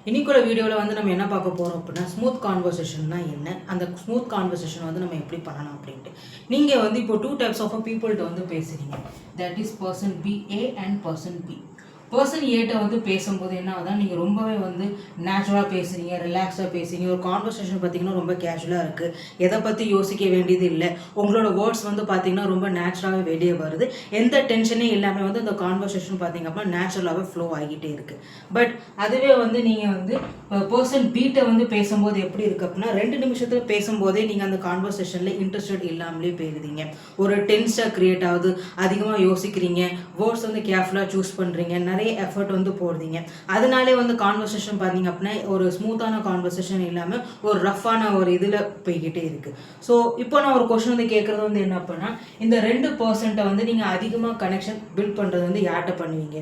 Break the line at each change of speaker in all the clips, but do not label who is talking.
இன்னைக்குள்ள வீடியோவில் வந்து நம்ம என்ன பார்க்க போகிறோம் அப்படின்னா ஸ்மூத் கான்வர்சேஷன்னா என்ன, அந்த ஸ்மூத் கான்வர்சேஷன் வந்து நம்ம எப்படி பண்ணலாம் அப்படின்ட்டு. நீங்கள் வந்து இப்போ 2 டைப்ஸ் ஆஃப் பீப்புள்கிட்ட வந்து பேசுகிறீங்க. That is person B A and person B. Person ஏட்ட வந்து பேசும்போது என்ன ஆகுதான், நீங்கள் ரொம்பவே வந்து நேச்சுரலாக பேசுகிறீங்க, ரிலாக்ஸாக பேசுகிறீங்க. ஒரு கான்வர்சேஷன் பார்த்தீங்கன்னா ரொம்ப கேஷுவலாக இருக்குது, எதை பற்றி யோசிக்க வேண்டியது இல்லை. உங்களோட வேர்ட்ஸ் வந்து பார்த்தீங்கன்னா ரொம்ப நேச்சுரலாகவே வெளியே வருது. எந்த டென்ஷனே இல்லாமல் வந்து அந்த கான்வர்சேஷன் பார்த்தீங்க அப்படின்னா நேச்சுரலாகவே ஃப்ளோ ஆகிட்டே இருக்குது. பட் அதுவே வந்து நீங்கள் வந்து பர்சன் பீட்டை வந்து பேசும்போது எப்படி இருக்குது அப்படின்னா 2 நிமிஷத்தில் பேசும்போதே நீங்கள் அந்த கான்வர்சேஷனில் இன்ட்ரெஸ்டட் இல்லாமலே போயிருந்தீங்க. ஒரு டென்ஸாக க்ரியேட் ஆகுது, அதிகமாக யோசிக்கிறீங்க, வேர்ட்ஸ் வந்து கேர்ஃபுல்லாக சூஸ் பண்ணுறீங்க, நிறைய எஃபர்ட் வந்து போடுறீங்க. அதனாலே வந்து கான்வர்சேஷன் பார்த்தீங்க அப்படின்னா ஒரு ஸ்மூத்தான கான்வர்சேஷன் இல்லாமல் ஒரு ரஃப்பான ஒரு இதில் போய்கிட்டே இருக்குது. ஸோ இப்போ நான் ஒரு கொஸ்டின் வந்து கேட்குறது வந்து என்ன அப்படின்னா, இந்த 2% வந்து நீங்கள் அதிகமாக கனெக்ஷன் பில்ட் பண்ணுறது வந்து யார்கிட்ட பண்ணுவீங்க?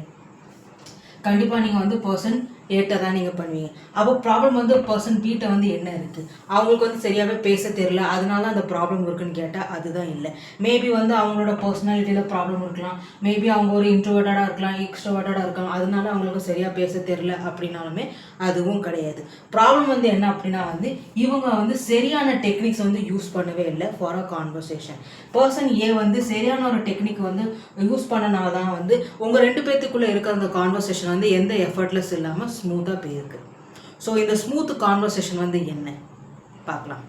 கண்டிப்பாக நீங்கள் வந்து பர்சன் ஏட்ட தான் நீங்கள் பண்ணுவீங்க. அப்போ ப்ராப்ளம் வந்து பர்சன் பீட்டை வந்து என்ன இருக்குது, அவங்களுக்கு வந்து சரியாகவே பேச தெரியல, அதனால அந்த ப்ராப்ளம் இருக்குன்னு கேட்டால் அதுதான் இல்லை. மேபி வந்து அவங்களோட பர்சனாலிட்டியில் ப்ராப்ளம் இருக்கலாம், மேபி அவங்க ஒரு இன்ட்ரோவர்டாக இருக்கலாம், எக்ஸ்ட்ரோவர்டாக இருக்கலாம், அதனால அவங்களுக்கு சரியாக பேச தெரியல அப்படின்னாலுமே அதுவும் கிடையாது. ப்ராப்ளம் வந்து என்ன அப்படின்னா வந்து இவங்க வந்து சரியான டெக்னிக்ஸ் வந்து யூஸ் பண்ணவே இல்லை ஃபார் அ கான்வர்சேஷன். பர்சன் ஏ வந்து சரியான ஒரு டெக்னிக் வந்து யூஸ் பண்ணனால தான் வந்து உங்கள் 2 பேர்த்துக்குள்ளே இருக்கிற அந்த கான்வர்சேஷன் வந்து எந்த எஃபர்ட்லெஸ் இல்லாமல் ஸ்மூத்தாக போயிருக்கு. ஸோ இந்த ஸ்மூத் கான்வர்சேஷன் வந்து என்ன பார்க்கலாம்.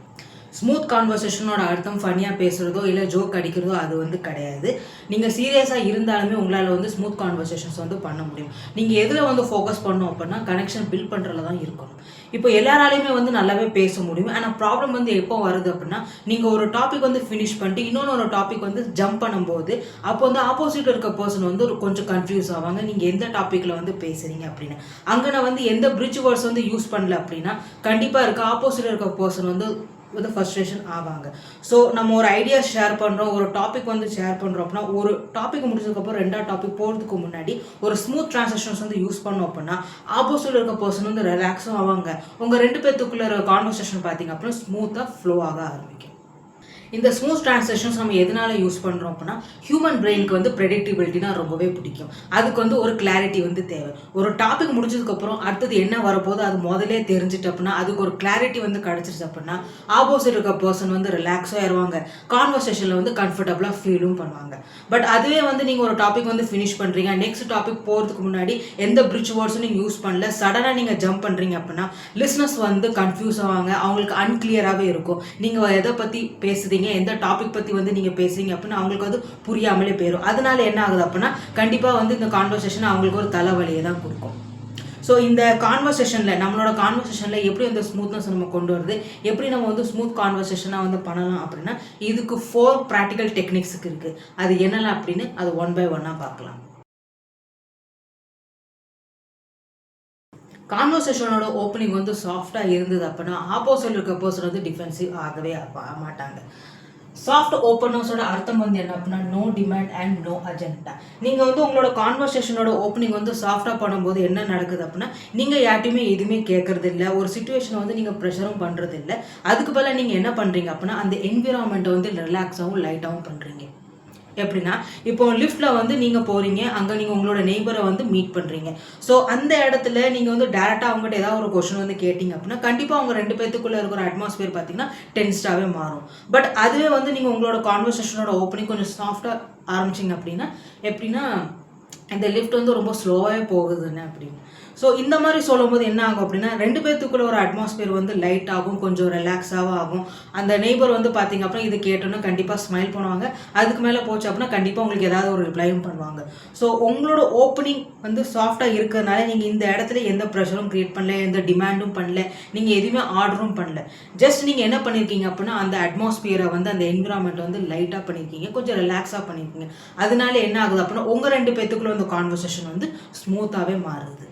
ஸ்மூத் கான்வர்சேஷனோட அர்த்தம் ஃபன்னியாக பேசுகிறதோ இல்லை ஜோக் அடிக்கிறதோ அது வந்து கிடையாது. நீங்கள் சீரியஸாக இருந்தாலுமே உங்களால் வந்து ஸ்மூத் கான்வர்சேஷன்ஸ் வந்து பண்ண முடியும். நீங்கள் எதில் வந்து ஃபோக்கஸ் பண்ணோம் அப்படின்னா கனெக்ஷன் பில்ட் பண்ணுறதுல தான் இருக்கணும். இப்போ எல்லாராலையுமே வந்து நல்லாவே பேச முடியும். ஆனால் ப்ராப்ளம் வந்து எப்போ வருது அப்படின்னா, நீங்கள் ஒரு டாபிக் வந்து ஃபினிஷ் பண்ணிட்டு இன்னொன்று டாபிக் வந்து ஜம்ப் பண்ணும்போது அப்போ வந்து ஆப்போசிட் இருக்க பர்சன் வந்து ஒரு கொஞ்சம் கன்ஃபியூஸ் ஆவாங்க, நீங்கள் எந்த டாப்பிக்கில் வந்து பேசுகிறீங்க அப்படின்னு. அங்கே நான் வந்து எந்த பிரிட்ஜ் வேர்ட்ஸ் வந்து யூஸ் பண்ணல அப்படின்னா கண்டிப்பாக இருக்க ஆப்போசிட் இருக்க பர்சன் வந்து ஃப்ரஸ்ட்ரேஷன் ஆவாங்க. ஸோ நம்ம ஒரு ஐடியா ஷேர் பண்ணுறோம், ஒரு டாபிக் வந்து ஷேர் பண்ணுறோம் அப்படின்னா ஒரு டாபிக் முடிச்சதுக்கப்புறம் 2வது டாபிக் போகிறதுக்கு முன்னாடி ஒரு ஸ்மூத் ட்ரான்சாக்ஷன்ஸ் வந்து யூஸ் பண்ணோம் அப்படின்னா ஆப்போசிட் இருக்க பர்சன் வந்து ரிலாக்ஸும் ஆவாங்க. உங்கள் 2 பேர்த்துக்குள்ள இருக்க கான்வர்சேஷன் பார்த்தீங்க அப்படின்னா ஸ்மூத்தாக ஃப்ளோ ஆக ஆரம்பிக்கும். இந்த ஸ்மூத் ட்ரான்சாக்ஷன்ஸ் நம்ம எதனால யூஸ் பண்ணுறோம் அப்படின்னா ஹியூமன் பிரெயினுக்கு வந்து ப்ரெடிக்டிபிலிட்டினா ரொம்பவே பிடிக்கும். அதுக்கு வந்து ஒரு கிளாரிட்டி வந்து தேவை. ஒரு டாபிக் முடிச்சதுக்கப்புறம் அடுத்தது என்ன வரப்போது அது முதலே தெரிஞ்சுட்டு அப்படின்னா அதுக்கு ஒரு கிளாரிட்டி வந்து கிடச்சிருச்சு அப்படின்னா ஆப்போசிட் இருக்க பர்சன் வந்து ரிலாக்ஸாக ஆயிடுவாங்க, கான்வர்சேஷனில் வந்து கம்ஃபர்டபுளாக ஃபீலும் பண்ணுவாங்க. பட் அதுவே வந்து நீங்கள் ஒரு டாபிக் வந்து ஃபினிஷ் பண்ணுறீங்க, நெக்ஸ்ட் டாபிக் போகிறதுக்கு முன்னாடி எந்த பிரிட்ஜ் வேர்ட்ஸும் நீங்கள் யூஸ் பண்ணல, சடனாக நீங்கள் ஜம்ப் பண்ணுறீங்க அப்படின்னா லிஸ்னஸ் வந்து கன்ஃபியூஸ் ஆவாங்க, அவங்களுக்கு அன்கிளியராகவே இருக்கும். நீங்கள் எதை பற்றி பேசுறீங்க, எந்த டாபிக் பற்றி வந்து நீங்கள் பேசுறீங்க அப்படின்னு அவங்களுக்கு வந்து புரியாமலே போயிடும். அதனால என்ன ஆகுது அப்படின்னா கண்டிப்பாக வந்து இந்த கான்வர்சேஷன் அவங்களுக்கு ஒரு தலைவலியை தான் கொடுக்கும். ஸோ இந்த கான்வர்சேஷனில் நம்மளோட கான்வர்சேஷனில் எப்படி அந்த ஸ்மூத்னஸ் நம்ம கொண்டு வருது, எப்படி நம்ம வந்து ஸ்மூத் கான்வர்சேஷனாக வந்து பண்ணலாம் அப்படின்னா இதுக்கு 4 ப்ராக்டிக்கல் டெக்னிக்ஸுக்கு இருக்குது. அது என்னெல்லாம் அப்படின்னு அது 1 by 1 பார்க்கலாம். கான்வர்சேஷனோட ஓப்பனிங் வந்து சாஃப்டாக இருந்தது அப்படின்னா ஆப்போசிட் இருக்க பர்சன் வந்து டிஃபென்சிவ் ஆகவே மாட்டாங்க. சாஃப்ட் ஓப்பனர்ஸோட அர்த்தம் வந்து என்ன அப்படின்னா no demand and no agenda. நீங்கள் வந்து உங்களோட கான்வர்சேஷனோட ஓப்பனிங் வந்து சாஃப்டாக பண்ணும்போது என்ன நடக்குது அப்படின்னா நீங்கள் யார்ட்டையுமே எதுவுமே கேட்கறது இல்லை, ஒரு சுச்சுவேஷனை வந்து நீங்கள் ப்ரெஷரும் பண்ணுறது இல்லை. அதுக்கு பதிலாக நீங்கள் என்ன பண்ணுறீங்க அப்படின்னா அந்த என்விரான்மெண்ட்டை வந்து ரிலாக்ஸாகவும் லைட்டாகவும் பண்ணுறீங்க. எப்படின்னா இப்போ லிஃப்ட்டில் வந்து நீங்கள் போகிறீங்க, அங்கே நீங்கள் உங்களோட நெய்பரை வந்து மீட் பண்ணுறீங்க. ஸோ அந்த இடத்துல நீங்கள் வந்து டேரெக்டாக அவங்ககிட்ட ஏதாவது ஒரு கொஸ்டின் வந்து கேட்டிங்க அப்படின்னா கண்டிப்பாக அவங்க 2 பேர்த்துக்குள்ளே இருக்கிற அட்மாஸ்பியர் பார்த்தீங்கன்னா டென்ஸ்டாகவே மாறும். பட் அதுவே வந்து நீங்கள் உங்களோட கான்வர்சேஷனோட ஓப்பனிங் கொஞ்சம் சாஃப்டாக ஆரம்பிச்சிங்க அப்படின்னா எப்படின்னா இந்த லிஃப்ட் வந்து ரொம்ப ஸ்லோவாகவே போகுதுன்னு அப்படின்னு. ஸோ இந்த மாதிரி சொல்லும்போது என்ன ஆகும் அப்படின்னா 2 பேர்த்துக்குள்ள ஒரு அட்மாஸ்பியர் வந்து லைட் ஆகும், கொஞ்சம் ரிலாக்ஸாகவும் ஆகும். அந்த நெய்பர் வந்து பார்த்தீங்க அப்படின்னா இது கேட்டோன்னா கண்டிப்பாக ஸ்மைல் பண்ணுவாங்க, அதுக்கு மேலே போச்சு அப்படின்னா கண்டிப்பாக உங்களுக்கு ஏதாவது ஒரு ரிப்ளையும் பண்ணுவாங்க. ஸோ உங்களோட ஓப்பனிங் வந்து சாஃப்டாக இருக்கிறதுனால நீங்கள் இந்த இடத்துல எந்த ப்ரெஷரும் க்ரியேட் பண்ணல, எந்த டிமாண்டும் பண்ணல, நீங்கள் எதுவுமே ஆர்டரும் பண்ணல. ஜஸ்ட் நீங்கள் என்ன பண்ணியிருக்கீங்க அப்படின்னா அந்த அட்மாஸ்பியரை வந்து அந்த என்விரான்மெண்ட் வந்து லைட்டாக பண்ணியிருக்கீங்க, கொஞ்சம் ரிலாக்ஸாக பண்ணியிருக்கீங்க. அதனால என்ன ஆகுது அப்படின்னா உங்கள் 2 பேர்த்துக்குள்ள அந்த கான்வர்சேஷன் வந்து ஸ்மூத்தாகவே மாறுது.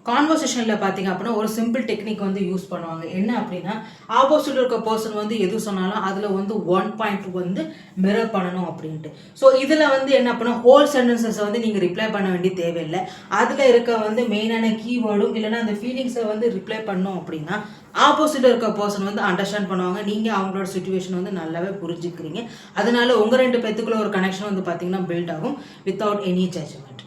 கான்வர்சேஷனில் பார்த்தீங்க அப்படின்னா ஒரு சிம்பிள் டெக்னிக் வந்து யூஸ் பண்ணுவாங்க. என்ன அப்படின்னா ஆப்போசிட் இருக்க பர்சன் வந்து எது சொன்னாலும் அதில் வந்து 1 பாயிண்ட் வந்து மிரர் பண்ணணும் அப்படின்ட்டு. ஸோ இதில் வந்து என்ன அப்படின்னா ஹோல் சென்டென்சஸை வந்து நீங்கள் ரிப்ளை பண்ண வேண்டிய தேவையில்லை. அதில் இருக்க வந்து மெயினான கீவேர்டும் இல்லைன்னா அந்த ஃபீலிங்ஸை வந்து ரிப்ளை பண்ணோம் அப்படின்னா ஆப்போசிட் இருக்க பர்சன் வந்து அண்டர்ஸ்டாண்ட் பண்ணுவாங்க, நீங்கள் அவங்களோட சுச்சுவேஷன் வந்து நல்லாவே புரிஞ்சுக்கிறீங்க. அதனால உங்கள் 2 பேர்த்துக்குள்ள ஒரு கனெக்ஷன் வந்து பார்த்தீங்கன்னா பில்ட் ஆகும் வித்தவுட் எனி ஜட்ஜ்மெண்ட்.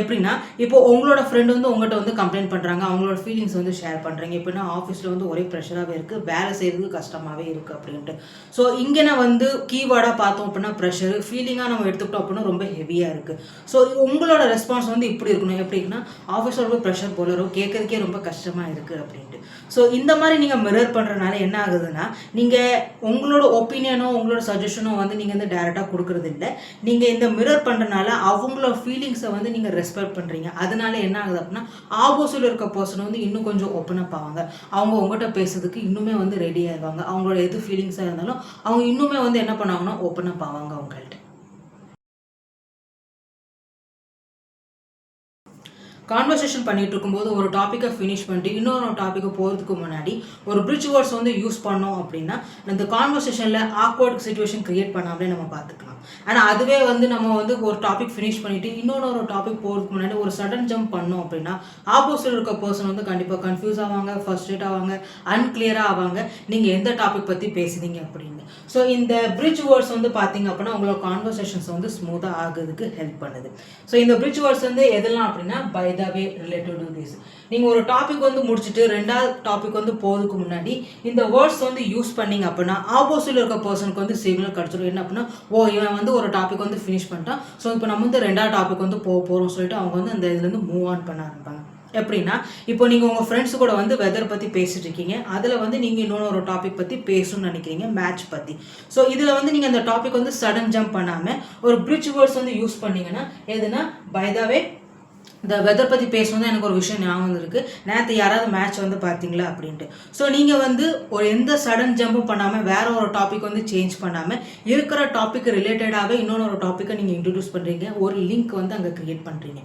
எப்படின்னா இப்போ உங்களோட ஃப்ரெண்டு வந்து உங்கள்கிட்ட வந்து கம்ப்ளைண்ட் பண்ணுறாங்க, அவங்களோட ஃபீலிங்ஸ் வந்து ஷேர் பண்ணுறீங்க. எப்படின்னா ஆஃபீஸில் வந்து ஒரே ப்ரெஷராகவே இருக்குது, வேலை செய்கிறதுக்கு கஷ்டமாகவே இருக்குது அப்படின்ட்டு. ஸோ இங்கே நான் வந்து கீவேர்டாக பார்த்தோம் அப்படின்னா ப்ரெஷர், ஃபீலிங்காக நம்ம எடுத்துக்கிட்டோம் அப்படின்னா ரொம்ப ஹெவியாக இருக்குது. ஸோ உங்களோட ரெஸ்பான்ஸ் வந்து இப்படி இருக்கணும், எப்படின்னா ஆஃபீஸில் ரொம்ப ப்ரெஷர் போலரோ கேட்கறதுக்கே ரொம்ப கஷ்டமாக இருக்குது அப்படின்ட்டு. ஸோ இந்த மாதிரி நீங்கள் மிரர் பண்ணுறதுனால என்ன ஆகுதுன்னா, நீங்கள் உங்களோட ஒப்பீனியனோ உங்களோட சஜஷனோ வந்து நீங்கள் வந்து டேரெக்டாக கொடுக்குறது இல்லை. நீங்கள் இந்த மிரர் பண்ணுறதுனால அவங்களோட ஃபீலிங்ஸை வந்து நீங்கள் ரெஸ்பெக்ட் பண்ணுறீங்க. அதனால என்ன ஆகுது அப்படின்னா ஆப்போசிட்டில் இருக்க பர்சன் வந்து இன்னும் கொஞ்சம் ஓப்பன் அப் ஆவாங்க. அவங்க உங்கள்கிட்ட பேசுறதுக்கு இன்னுமே வந்து ரெடி ஆயிடுவாங்க. அவங்களோட எது ஃபீலிங்ஸாக இருந்தாலும் அவங்க இன்னுமே வந்து என்ன பண்ணுவாங்கன்னா ஓப்பன் அப் ஆவாங்க அவங்கள்ட்ட. கான்வர்சேஷன் பண்ணிட்டு இருக்கும்போது ஒரு டாப்பிக்கை ஃபினிஷ் பண்ணிட்டு இன்னொரு டாப்பிக்கை போகிறதுக்கு முன்னாடி ஒரு பிரிட்ஜ் வேர்ட்ஸ் வந்து யூஸ் பண்ணோம் அப்படின்னா இந்த கான்வர்சேஷனில் ஆக்வர்ட் சுச்சுவேஷன் கிரியேட் பண்ணாமலே நம்ம பார்த்துக்கலாம். ஆனால் அதுவே வந்து நம்ம வந்து ஒரு டாபிக் ஃபினிஷ் பண்ணிவிட்டு இன்னொரு டாபிக் போகிறதுக்கு முன்னாடி ஒரு சடன் ஜம்ப் பண்ணோம் அப்படின்னா ஆப்போசிட் இருக்க பர்சன் வந்து கண்டிப்பாக கன்ஃபியூஸ் ஆவாங்க, ஃபர்ஸ்ட்ரேட் ஆவாங்க, அன்கிளியராக ஆவாங்க நீங்கள் எந்த டாபிக் பற்றி பேசுனீங்க அப்படின்னு. ஸோ இந்த பிரிட்ஜ் வேர்ட்ஸ் வந்து பார்த்தீங்க அப்படின்னா உங்களோட கான்வர்சேஷன்ஸ் வந்து ஸ்மூத்தாக ஆகுறதுக்கு ஹெல்ப் பண்ணுது. ஸோ இந்த பிரிட்ஜ் வேர்ட்ஸ் வந்து எதெல்லாம் அப்படின்னா by the way, related to this. நீங்கள் ஒரு டாபிக் வந்து முடிச்சுட்டு ரெண்டாவது டாபிக் வந்து போகிறதுக்கு முன்னாடி இந்த வேர்ட்ஸ் வந்து யூஸ் பண்ணிங்க அப்படின்னா ஆப்போசிட்டில் இருக்க பர்சனுக்கு வந்து சிக்னல் கிடச்சிடும். என்ன அப்படின்னா ஓ இவன் வந்து ஒரு டாபிக் வந்து ஃபினிஷ் பண்ணிட்டான், ஸோ இப்போ நம்ம வந்து ரெண்டாவது டாபிக் வந்து போகிறோம்னு சொல்லிட்டு அவங்க வந்து அந்த இதுலேருந்து மூவ் ஆன் பண்ண ஆரம்பிப்பாங்க. எப்படின்னா இப்போ நீங்கள் உங்கள் ஃப்ரெண்ட்ஸ் கூட வந்து வெதர் பற்றி பேசிட்டு இருக்கீங்க, அதில் வந்து நீங்கள் இன்னொன்று ஒரு டாபிக் பற்றி பேசணும்னு நினைக்கிறீங்க, மேட்ச் பற்றி. ஸோ இதில் வந்து நீங்கள் அந்த டாபிக் வந்து சடன் ஜம்ப் பண்ணாமல் ஒரு பிரிட்ஜ் வேர்ட்ஸ் வந்து யூஸ் பண்ணீங்கன்னா எதுனா பை த வே இந்த வெதர் பற்றி பேசணும் எனக்கு ஒரு விஷயம் ஞாபகம் வந்துருக்கு, நேற்று யாராவது மேட்ச் வந்து பார்த்தீங்களா அப்படின்ட்டு. ஸோ நீங்கள் வந்து ஒரு எந்த சடன் ஜம்பும் பண்ணாமல் வேற ஒரு டாபிக் வந்து சேஞ்ச் பண்ணாமல் இருக்கிற டாபிக் ரிலேட்டடாகவே இன்னொரு டாப்பிக்கை நீங்கள் இன்ட்ரடியூஸ் பண்ணுறீங்க, ஒரு லிங்க் வந்து அங்கே க்ரியேட் பண்ணுறீங்க.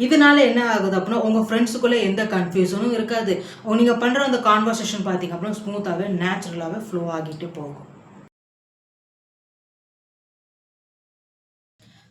இதனால என்ன ஆகுது அப்படின்னா உங்கள் ஃப்ரெண்ட்ஸுக்குள்ளே எந்த கன்ஃபியூஷனும் இருக்காது. நீங்கள் பண்ணுற அந்த கான்வர்சேஷன் பார்த்தீங்க அப்படின்னா ஸ்மூத்தாகவே நேச்சுரலாகவே ஃப்ளோ ஆகிட்டு போகும்.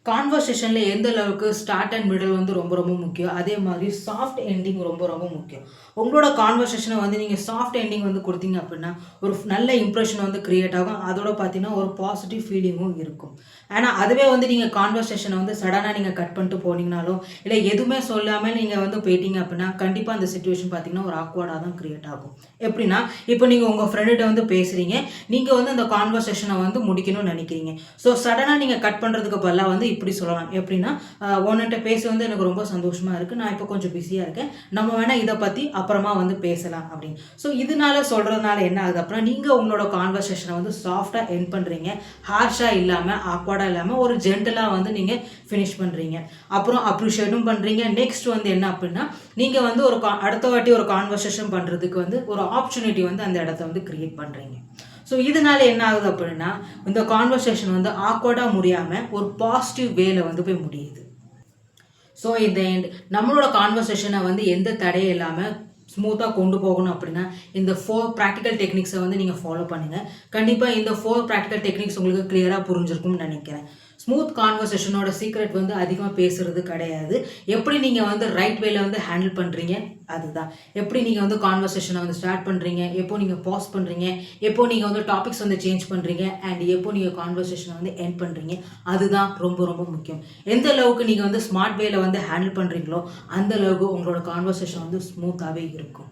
கான்வர்சேஷனில் எந்த அளவுக்கு ஸ்டார்ட் அண்ட் மிடில் வந்து ரொம்ப ரொம்ப முக்கியம், அதே மாதிரி சாஃப்ட் எண்டிங் ரொம்ப ரொம்ப முக்கியம். உங்களோட கான்வர்சேஷனை வந்து நீங்கள் சாஃப்ட் எண்டிங் வந்து கொடுத்தீங்க அப்படின்னா ஒரு நல்ல இம்ப்ரெஷன் வந்து க்ரியேட் ஆகும். அதோட பார்த்தீங்கன்னா ஒரு பாசிட்டிவ் ஃபீலிங்கும் இருக்கும். ஆனால் அதுவே வந்து நீங்கள் கான்வர்சேஷனை வந்து சடனாக நீங்கள் கட் பண்ணிட்டு போனீங்கனாலும் இல்லை எதுவுமே சொல்லாமல் நீங்கள் வந்து போயிட்டீங்க அப்படின்னா கண்டிப்பாக அந்த சுச்சுவேஷன் பார்த்தீங்கன்னா ஒரு ஆக்வர்டாக தான் க்ரியேட் ஆகும். எப்படின்னா இப்போ நீங்கள் உங்கள் ஃப்ரெண்டுகிட்ட வந்து பேசுகிறீங்க, நீங்கள் வந்து அந்த கான்வர்சேஷனை வந்து முடிக்கணும்னு நினைக்கிறீங்க. ஸோ சடனாக நீங்கள் கட் பண்ணுறதுக்கு பதிலாக வந்து இப்படி சொல்லலாம், எப்படின்னா உன்கிட்ட பேச வந்து எனக்கு ரொம்ப சந்தோஷமாக இருக்குது, நான் இப்போ கொஞ்சம் பிஸியாக இருக்கேன், நம்ம வேணால் இதை பற்றி அப்புறமா வந்து பேசலாம் அப்படின்னு. ஸோ இதனால சொல்கிறதுனால என்ன ஆகுது அப்படின்னா நீங்கள் உங்களோட கான்வர்சேஷனை வந்து சாஃப்டாக எண்ட் பண்ணுறீங்க, ஹார்ஷாக இல்லாமல் ஆக்வர்டாக இல்லாமல் ஒரு ஜென்டலாக வந்து நீங்கள் ஃபினிஷ் பண்ணுறீங்க. அப்புறம் அப்ரிஷியேட்டும் பண்ணுறீங்க. நெக்ஸ்ட் வந்து என்ன அப்படின்னா நீங்கள் வந்து ஒரு அடுத்த வாட்டி ஒரு கான்வர்சேஷன் பண்ணுறதுக்கு வந்து ஒரு ஆப்பர்ச்சுனிட்டி வந்து அந்த இடத்த வந்து கிரியேட் பண்ணுறீங்க. ஸோ இதனால என்ன ஆகுது அப்படின்னா இந்த கான்வர்சேஷன் வந்து ஆக்வர்டாக முடியாமல் ஒரு பாசிட்டிவ் வேல வந்து போய் முடியுது. ஸோ இந்த நம்மளோட கான்வர்சேஷனை வந்து எந்த தடையும் இல்லாமல் ஸ்மூத்தாக கொண்டு போகணும் அப்படின்னா இந்த 4 ப்ராக்டிக்கல் டெக்னிக்ஸை வந்து நீங்கள் ஃபாலோ பண்ணுங்கள். கண்டிப்பாக இந்த 4 ப்ராக்டிக்கல் டெக்னிக்ஸ் உங்களுக்கு கிளியராக புரிஞ்சிருக்கும்னு நினைக்கிறேன். ஸ்மூத் கான்வர்சேஷனோட சீக்ரெட் வந்து அதிகமாக பேசுறது கிடையாது, எப்படி நீங்கள் வந்து ரைட் வேல வந்து ஹேண்டில் பண்ணுறீங்க அதுதான். எப்படி நீங்கள் வந்து கான்வர்சேஷனை வந்து ஸ்டார்ட் பண்ணுறீங்க, எப்போ நீங்கள் பாஸ் பண்ணுறீங்க, எப்போ நீங்கள் வந்து டாபிக்ஸ் வந்து சேஞ்ச் பண்ணுறீங்க, அண்ட் எப்போ நீங்கள் கான்வர்சேஷனை வந்து எண்ட் பண்ணுறீங்க, அதுதான் ரொம்ப ரொம்ப முக்கியம். எந்த அளவுக்கு நீங்கள் வந்து ஸ்மார்ட் வேல வந்து ஹேண்டில் பண்ணுறீங்களோ அந்த அளவுக்கு உங்களோட கான்வர்சேஷன் வந்து ஸ்மூத்தாகவே இருக்கும்.